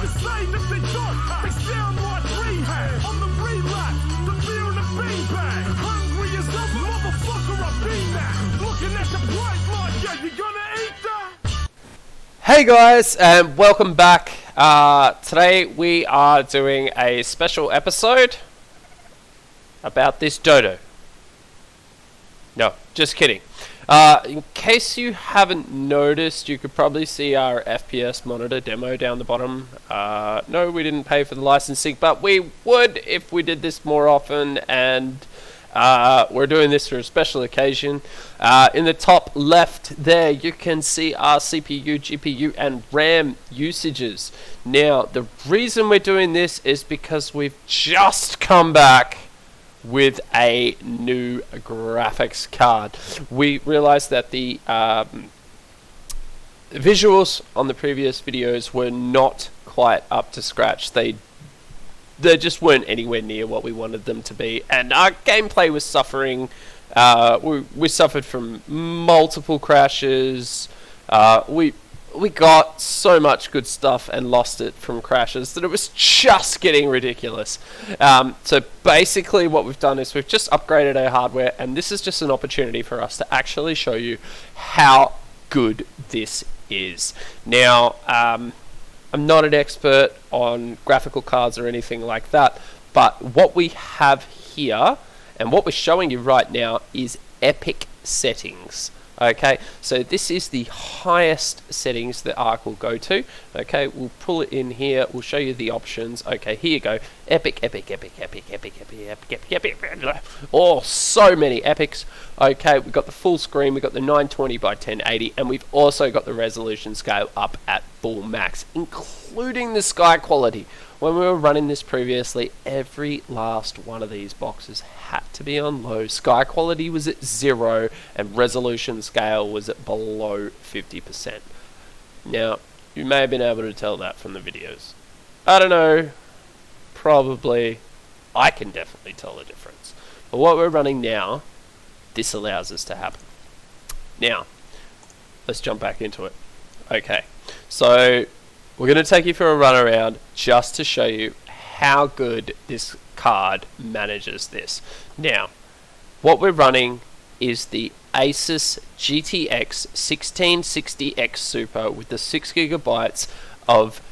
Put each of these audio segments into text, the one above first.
The same if they don't, they sound like rehab. On the relapse, the fear and the bang bang. Hungry as ever, motherfucker, I be that. Looking at the bright light, yeah, you gonna eat that? Hey guys, and welcome back. Today we are doing a special episode about this dodo. No, just kidding. In case you haven't noticed, you could probably see our FPS monitor demo down the bottom. No, we didn't pay for the licensing, but we would if we did this more often, and we're doing this for a special occasion. In the top left there, you can see our CPU, GPU, and RAM usages. Now, the reason we're doing this is because we've just come back with a new graphics card. We realized that the visuals on the previous videos were not quite up to scratch. They just weren't anywhere near what we wanted them to be, and our gameplay was suffering. We suffered from multiple crashes. We got so much good stuff and lost it from crashes that it was just getting ridiculous. So basically what we've done is we've just upgraded our hardware, and this is just an opportunity for us to actually show you how good this is. Now, I'm not an expert on graphical cards or anything like that, but what we have here and what we're showing you right now is epic settings. Okay, so this is the highest settings that ARC will go to. Okay, we'll pull it in here, we'll show you the options. Okay, here you go. Epic. Oh, so many epics. Okay, we've got the full screen, we've got the 920 by 1080, and we've also got the resolution scale up at full max, including the sky quality. When we were running this previously, every last one of these boxes had to be on low. Sky quality was at 0, and resolution scale was at below 50%. Now, you may have been able to tell that from the videos. I don't know, probably. I can definitely tell the difference. But what we're running now, this allows us to happen. Now, let's jump back into it. Okay, so we're going to take you for a run around just to show you how good this card manages this. Now, what we're running is the Asus GTX 1660X Super with the 6GB of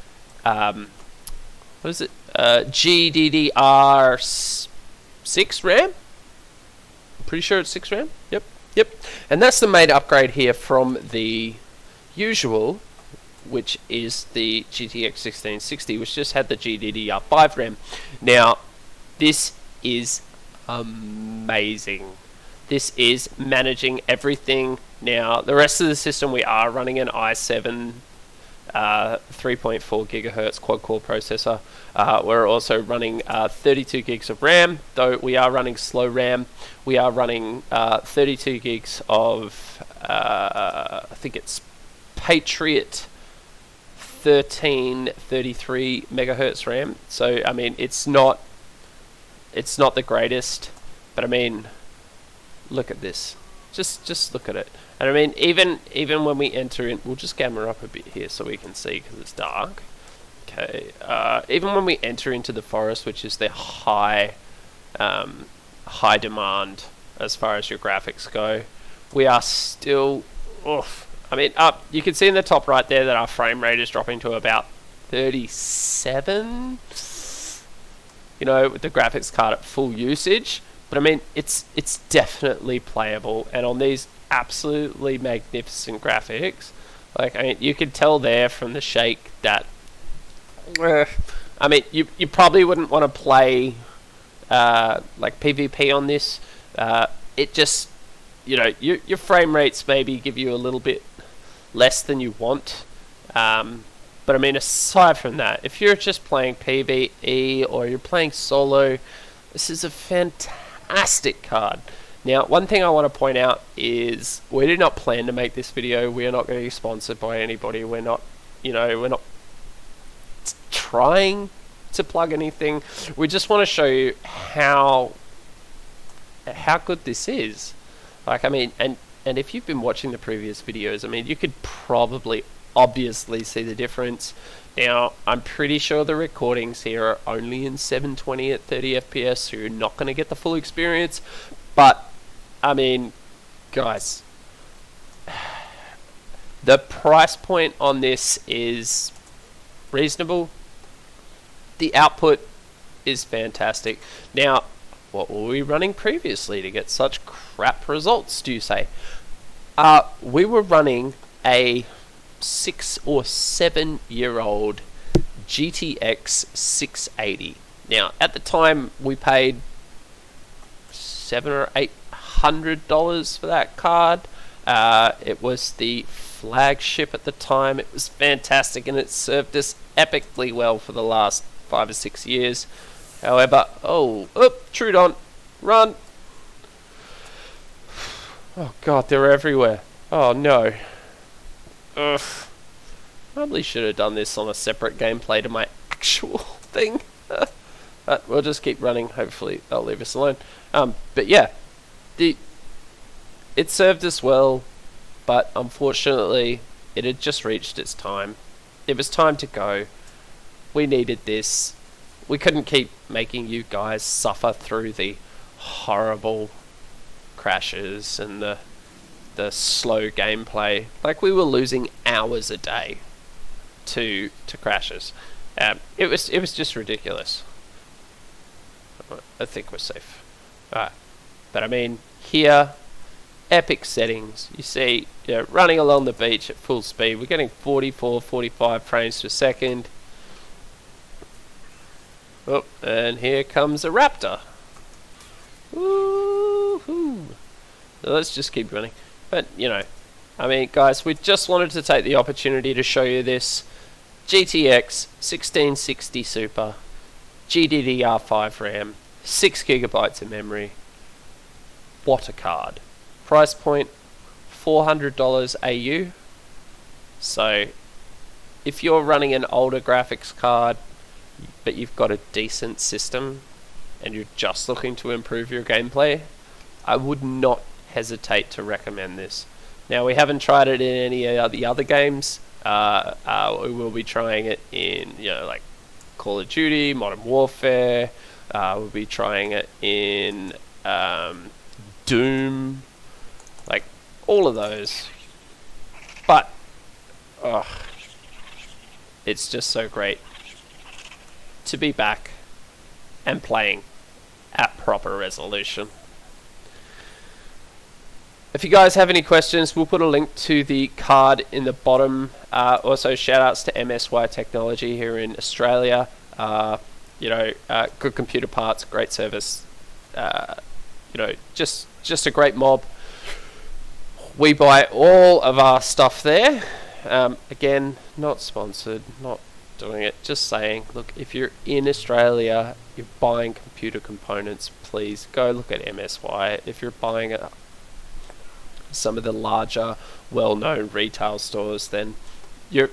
GDDR6 RAM? I'm pretty sure it's 6 RAM. Yep. And that's the main upgrade here from the usual, which is the GTX 1660, which just had the GDDR5 RAM. Now, this is amazing. This is managing everything. Now, the rest of the system, we are running an i7 3.4 gigahertz quad-core processor. We're also running 32 gigs of RAM, though we are running slow RAM. We are running 32 gigs of, I think it's Patriot 1333 megahertz RAM. So I mean, it's not the greatest, but I mean, look at this. Just look at it. And I mean, even when we enter in, we'll just gamma up a bit here so we can see because it's dark. Okay. Even when we enter into the forest, which is the high demand as far as your graphics go, we are still. Oof. I mean, you can see in the top right there that our frame rate is dropping to about 37. You know, with the graphics card at full usage. But I mean, it's definitely playable, and on these absolutely magnificent graphics, like, I mean, you can tell there from the shake that, I mean, you probably wouldn't want to play like PvP on this. It just, you know, your frame rates maybe give you a little bit less than you want. But I mean, aside from that, if you're just playing PvE or you're playing solo, this is a fantastic card. Now, one thing I want to point out is we did not plan to make this video. We are not going to be sponsored by anybody. We're not trying to plug anything. We just want to show you how good this is. Like, I mean, and if you've been watching the previous videos, I mean, you could probably obviously see the difference. Now, I'm pretty sure the recordings here are only in 720 at 30 FPS, so you're not going to get the full experience. But, I mean, guys, the price point on this is reasonable. The output is fantastic. Now, what were we running previously to get such crap results, do you say? We were running a 6 or 7 year old GTX 680. Now, at the time, we paid $700 or $800 for that card. It was the flagship at the time. It was fantastic, and it served us epically well for the last 5 or 6 years. However, Trudon, run! Oh god, they're everywhere. Oh no. Ugh. Probably should have done this on a separate gameplay to my actual thing. But we'll just keep running. Hopefully they'll leave us alone. But yeah, it served us well, but unfortunately it had just reached its time. It was time to go. We needed this. We couldn't keep making you guys suffer through the horrible crashes and the slow gameplay. Like, we were losing hours a day to crashes. It was just ridiculous. I think we're safe. Alright. But I mean, here, epic settings. You see, running along the beach at full speed, we're getting 44, 45 frames per second. Oh, and here comes a raptor. Woohoo! So let's just keep running. But, I mean, guys, we just wanted to take the opportunity to show you this GTX 1660 Super, GDDR5 RAM, 6 gigabytes of memory. What a card. Price point, $400 AU. So, if you're running an older graphics card, but you've got a decent system, and you're just looking to improve your gameplay, I would not hesitate to recommend this. Now, we haven't tried it in any of the other games. We will be trying it in, like Call of Duty, Modern Warfare. We'll be trying it in Doom, like all of those. But, it's just so great to be back and playing at proper resolution. If you guys have any questions, we'll put a link to the card in the bottom. Also, shout outs to MSY Technology here in Australia. Good computer parts, great service. Just a great mob. We buy all of our stuff there. Again, not sponsored, not doing it, just saying, look, if you're in Australia, you're buying computer components, please go look at MSY. If you're buying some of the larger, well-known retail stores, then you're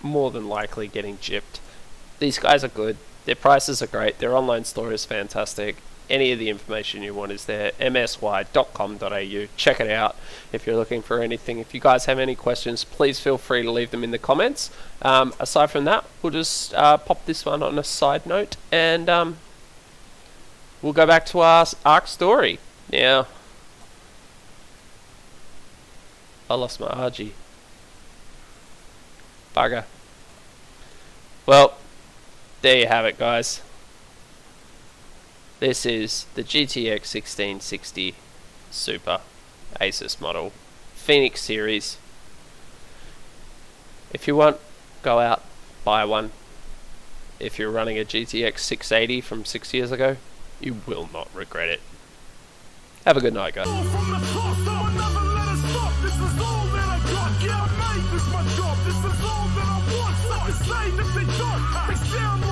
more than likely getting gypped. These guys are good, their prices are great, their online store is fantastic. Any of the information you want is there, msy.com.au. Check it out if you're looking for anything. If you guys have any questions, please feel free to leave them in the comments. Aside from that, we'll just pop this one on a side note, and we'll go back to our ARK story. Now, I lost my RG. Bugger. Well, there you have it, guys. This is the GTX 1660 Super Asus model, Phoenix series. If you want, go out, buy one. If you're running a GTX 680 from 6 years ago, you will not regret it. Have a good night, guys. From the top, so never let us stop. This is all that I got. Yeah, I made this my job. This is all that I want. So I say that they don't. They sound